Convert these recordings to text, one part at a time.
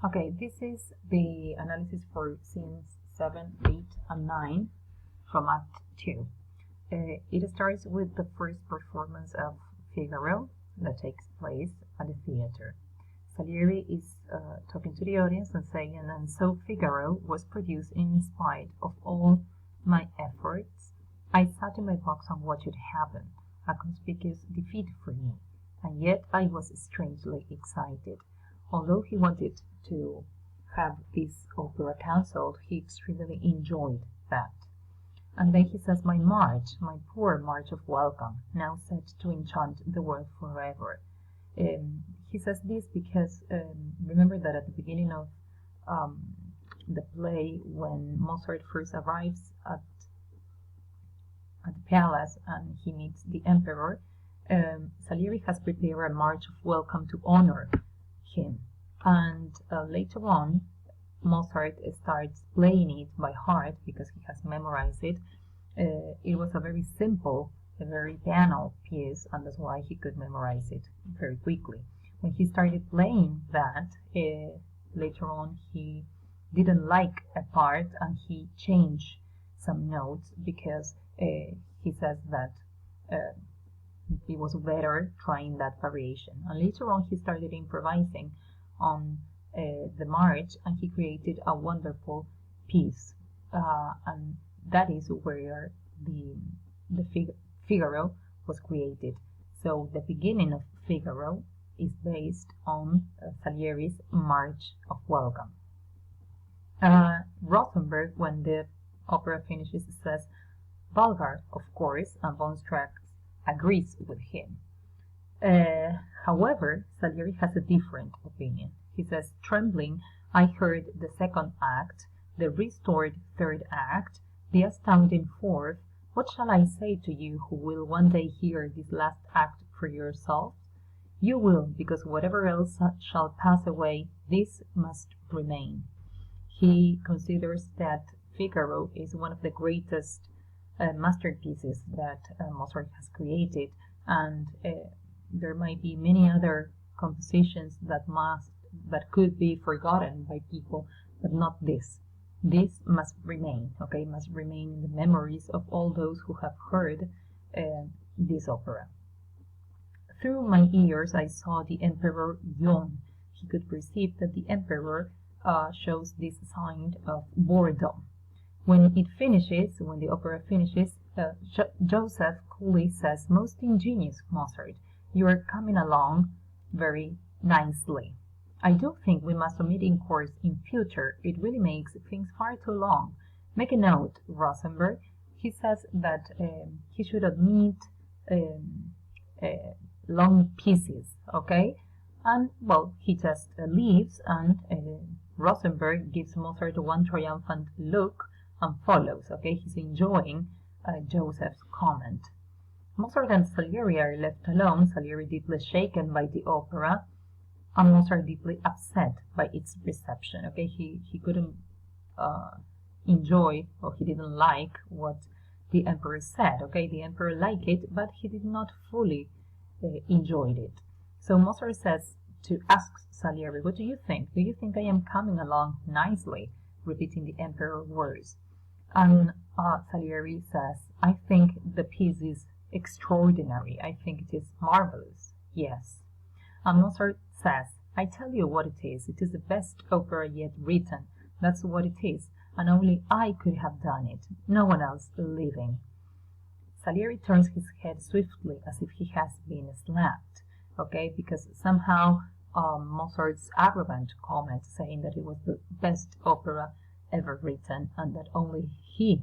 Okay, this is the analysis for scenes 7, 8, and 9 from Act 2. It starts with the first performance of Figaro that takes place at the theater. Salieri is talking to the audience and saying, and so Figaro was produced in spite of all my efforts. I sat in my box and watched it happen, a conspicuous defeat for me, and yet I was strangely excited. Although he wanted to have this opera cancelled, he extremely enjoyed that. And then he says, my march, my poor march of welcome, now set to enchant the world forever. He says this because remember that at the beginning of the play, when Mozart first arrives at the palace and he meets the emperor, Salieri has prepared a march of welcome to honor him. And later on, Mozart starts playing it by heart because he has memorized it. It was a very simple, a very banal piece, and that's why he could memorize it very quickly. When he started playing that, later on he didn't like a part and he changed some notes because he says that it was better trying that variation. And later on he started improvising on the march, and he created a wonderful piece, and that is where the Figaro was created. So the beginning of Figaro is based on Salieri's March of Welcome. Rosenberg, when the opera finishes, says vulgar, of course, and von Strax agrees with him. However, Salieri has a different opinion. He says, trembling, I heard the second act, the restored third act, the astounding fourth. What shall I say to you who will one day hear this last act for yourselves? You will, because whatever else shall pass away, this must remain. He considers that Figaro is one of the greatest masterpieces that Mozart has created, and there might be many other compositions that could be forgotten by people, but not this. This must remain, okay, must remain in the memories of all those who have heard this opera. Through my ears I saw the emperor yawn. He could perceive that the emperor shows this sign of boredom. When the opera finishes, Joseph coolly says, most ingenious Mozart, you are coming along very nicely. I do think we must omit in course in future. It really makes things far too long. Make a note, Rosenberg. He says that he should omit long pieces, okay? And, well, he just leaves, and Rosenberg gives Mozart one triumphant look and follows, okay? He's enjoying Joseph's comment. Mozart and Salieri are left alone, Salieri deeply shaken by the opera, and Mozart deeply upset by its reception, okay? He couldn't enjoy, or he didn't like what the emperor said, okay? The emperor liked it, but he did not fully enjoy it. So Mozart says asks Salieri, what do you think? Do you think I am coming along nicely? Repeating the emperor's words. And Salieri says, I think the piece is extraordinary. I think it is marvelous. Yes. And Mozart says, I tell you what it is. It is the best opera yet written. That's what it is. And only I could have done it. No one else living. Salieri turns his head swiftly as if he has been slapped. Okay, because somehow Mozart's arrogant comment saying that it was the best opera ever written and that only he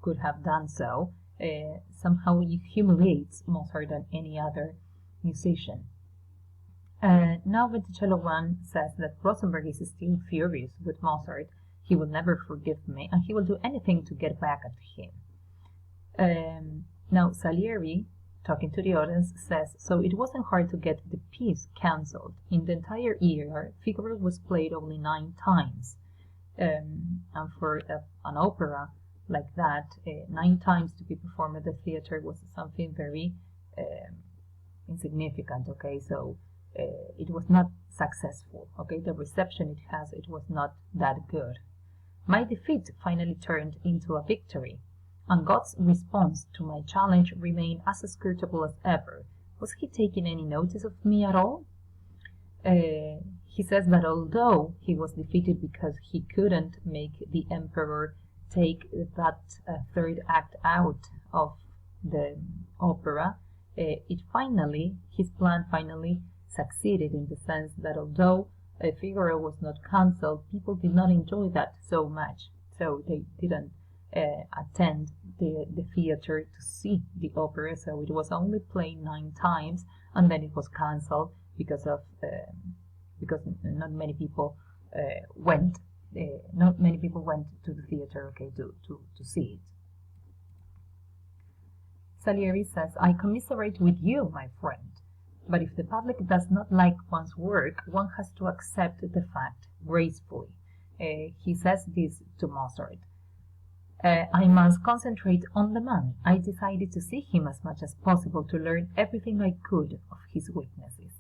could have done so somehow humiliates Mozart than any other musician. Now Venticello 1 says that Rosenberg is still furious with Mozart. He will never forgive me, and he will do anything to get back at him. Now Salieri, talking to the audience, says, so it wasn't hard to get the piece cancelled. In the entire year, Figaro was played only 9 times. And for an opera like that, 9 times to be performed at the theater was something very insignificant, okay? So it was not successful. Okay, the reception it has, it was not that good. My defeat finally turned into a victory, and God's response to my challenge remained as inscrutable as ever. Was he taking any notice of me at all? He says that although he was defeated because he couldn't make the emperor take that third act out of the opera, his plan finally succeeded, in the sense that although Figaro was not cancelled, people did not enjoy that so much, so they didn't attend the theater to see the opera. So it was only played 9 times, and then it was cancelled because not many people went. Not many people went to the theater, okay, to see it. Salieri says, I commiserate with you, my friend, but if the public does not like one's work, one has to accept the fact gracefully. He says this to Mozart. I must concentrate on the man. I decided to see him as much as possible, to learn everything I could of his weaknesses.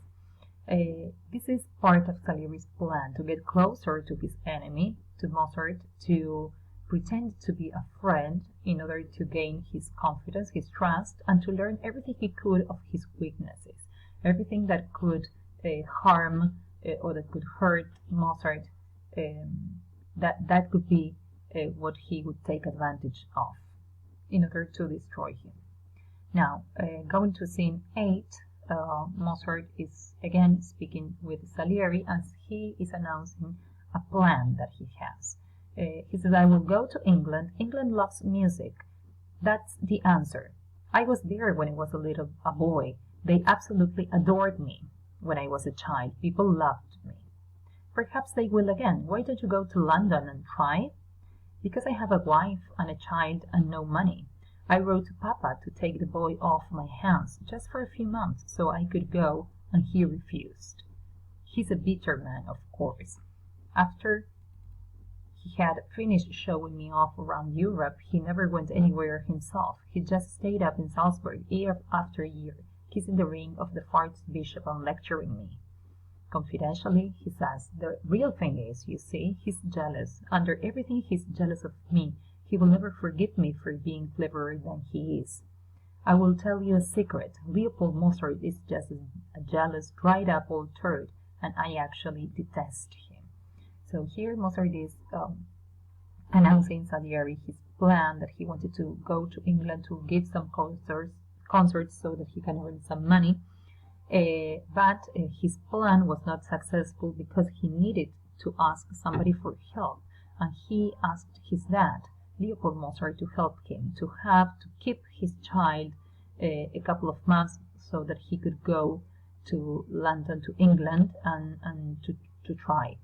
This is part of Salieri's plan, to get closer to his enemy, to Mozart, to pretend to be a friend in order to gain his confidence, his trust, and to learn everything he could of his weaknesses, everything that could harm or that could hurt Mozart, that could be what he would take advantage of in order to destroy him. Now, going to scene 8, Mozart is again speaking with Salieri as he is announcing a plan that he has. He says, I will go to England. England loves music. That's the answer. I was there when I was a boy. They absolutely adored me when I was a child. People loved me. Perhaps they will again. Why don't you go to London and try? Because I have a wife and a child and no money. I wrote to Papa to take the boy off my hands just for a few months so I could go, and he refused. He's a bitter man, of course. After he had finished showing me off around Europe, he never went anywhere himself. He just stayed up in Salzburg year after year, kissing the ring of the Archbishop and lecturing me. Confidentially, he says, the real thing is, you see, he's jealous. Under everything, he's jealous of me. He will never forgive me for being cleverer than he is. I will tell you a secret. Leopold Mozart is just a jealous, dried-up old turd, and I actually detest him. So here Mozart is announcing Salieri his plan that he wanted to go to England to give some concerts so that he can earn some money. But his plan was not successful because he needed to ask somebody for help, and he asked his dad, Leopold Mozart, to help him, to keep his child a couple of months so that he could go to London, to England, and to try.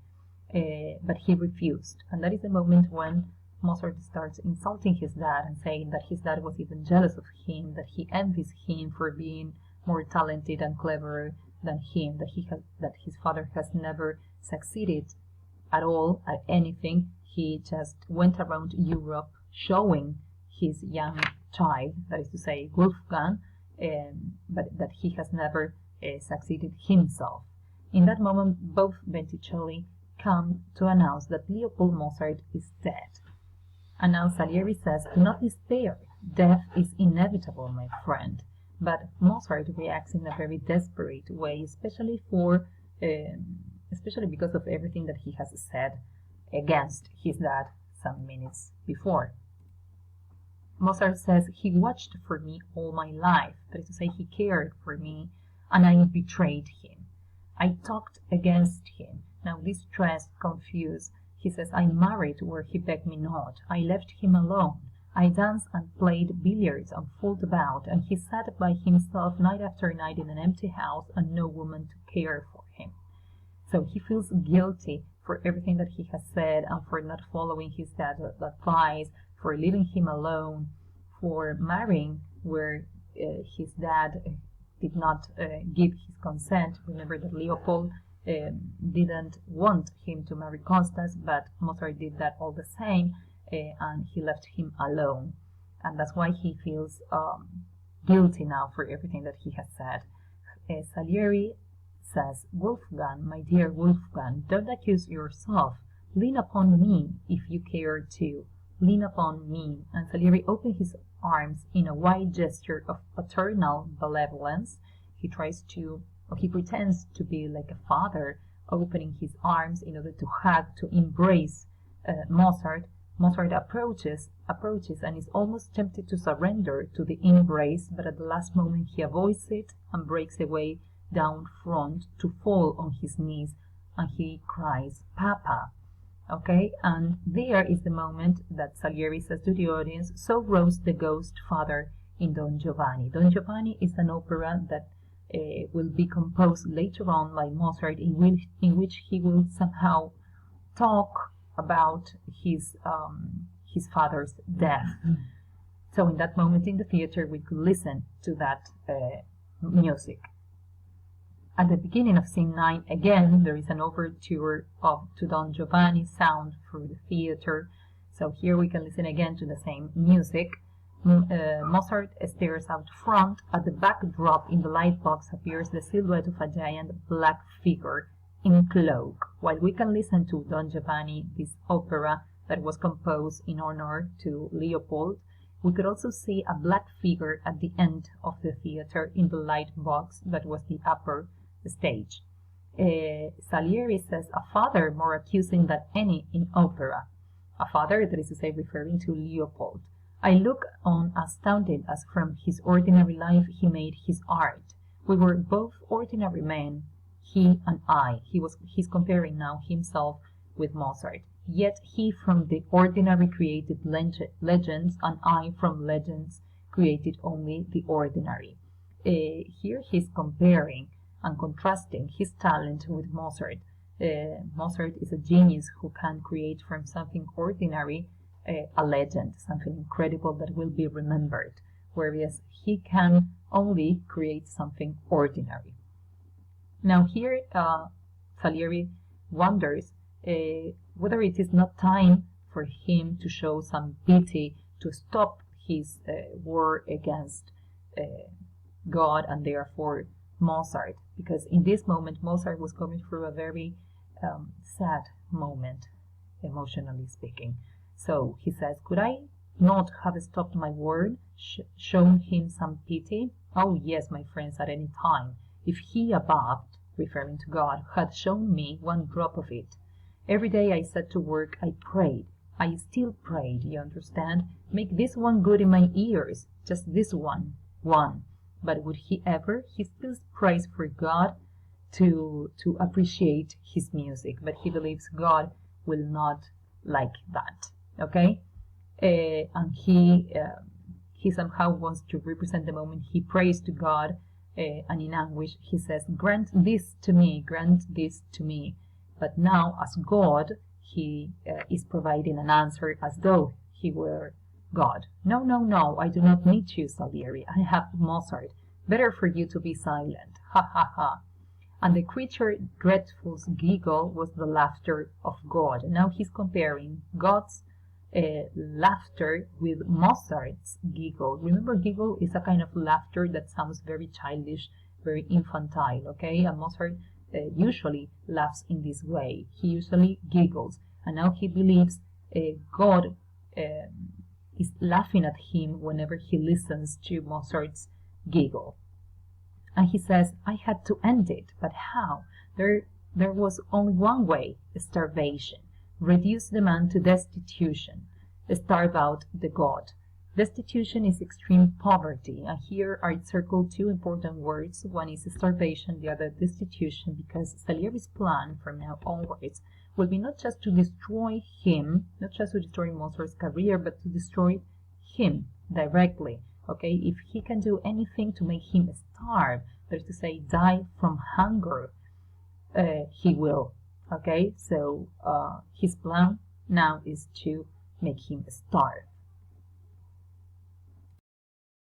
But he refused, and that is the moment when Mozart starts insulting his dad and saying that his dad was even jealous of him, that he envies him for being more talented and cleverer than him, that his father has never succeeded at all at anything. He just went around Europe showing his young child, that is to say Wolfgang, but that he has never succeeded himself. In that moment, both Benticelli come to announce that Leopold Mozart is dead. And now Salieri says, do not despair. Death is inevitable, my friend. But Mozart reacts in a very desperate way, especially because of everything that he has said against his dad some minutes before. Mozart says, he watched for me all my life, that is to say, he cared for me, and I betrayed him. I talked against him. Now distressed, confused, he says, I married where he begged me not. I left him alone. I danced and played billiards and fooled about, and he sat by himself night after night in an empty house and no woman to care for him. So he feels guilty for everything that he has said and for not following his dad's advice, for leaving him alone, for marrying where his dad did not give his consent. Remember that Leopold didn't want him to marry Constance, but Mozart did that all the same. And he left him alone, and that's why he feels guilty now for everything that he has said. Salieri says, "Wolfgang, my dear Wolfgang, don't accuse yourself. Lean upon me if you care to. Lean upon me." And Salieri opened his arms in a wide gesture of paternal benevolence. He pretends to be like a father, opening his arms in order to hug, to embrace Mozart. Mozart approaches and is almost tempted to surrender to the embrace, but at the last moment he avoids it and breaks away down front to fall on his knees, and he cries, "Papa." Okay, and there is the moment that Salieri says to the audience, "So rose the ghost father in Don Giovanni." Don Giovanni is an opera that will be composed later on by Mozart, in which he will somehow talk about his father's death. So in that moment in the theater, we could listen to that music. At the beginning of Scene 9, again, there is an overture to Don Giovanni sound through the theater. So here we can listen again to the same music. Mozart stares out front. At the backdrop in the light box appears the silhouette of a giant black figure in cloak. While we can listen to Don Giovanni, this opera that was composed in honor to Leopold, we could also see a black figure at the end of the theater in the light box that was the upper stage. Salieri says, "A father more accusing than any in opera." A father, that is to say, referring to Leopold. "I look on astounded as from his ordinary life he made his art. We were both ordinary men, he and I." He's comparing now himself with Mozart. "Yet he from the ordinary created legends, and I from legends created only the ordinary." Here he's comparing and contrasting his talent with Mozart. Mozart is a genius who can create from something ordinary a legend, something incredible that will be remembered, whereas he can only create something ordinary. Now here Salieri wonders whether it is not time for him to show some pity, to stop his war against God and therefore Mozart, because in this moment Mozart was going through a very sad moment, emotionally speaking. So he says, "Could I not have stopped my word, shown him some pity? Oh yes, my friends, at any time, if he above," referring to God, "had shown me one drop of it. Every day I set to work, I prayed. I still prayed, you understand? Make this one good in my ears, just this one. But would he ever? He still prays for God to appreciate his music, but he believes God will not like that. Okay, and he somehow wants to represent the moment he prays to God, and in anguish he says, grant this to me. But now, as God, he is providing an answer as though he were God. No, I do not need you, Salieri. I have Mozart. Better for you to be silent. Ha ha ha. And the creature dreadful's giggle was the laughter of God. Now he's comparing God's laughter with Mozart's giggle. Remember, giggle is a kind of laughter that sounds very childish, very infantile, okay? And Mozart usually laughs in this way. He usually giggles. And now he believes God is laughing at him whenever he listens to Mozart's giggle. And he says, I had to end it, but how? There was only one way, starvation. Reduce the man to destitution. Starve out the God. Destitution is extreme poverty, and here are circled two important words. One is starvation, the other destitution, because Salieri's plan from now onwards will be not just to destroy him, not just to destroy Mozart's career, but to destroy him directly. Okay, if he can do anything to make him starve, that is to say, die from hunger, he will. Okay, so his plan now is to make him starve.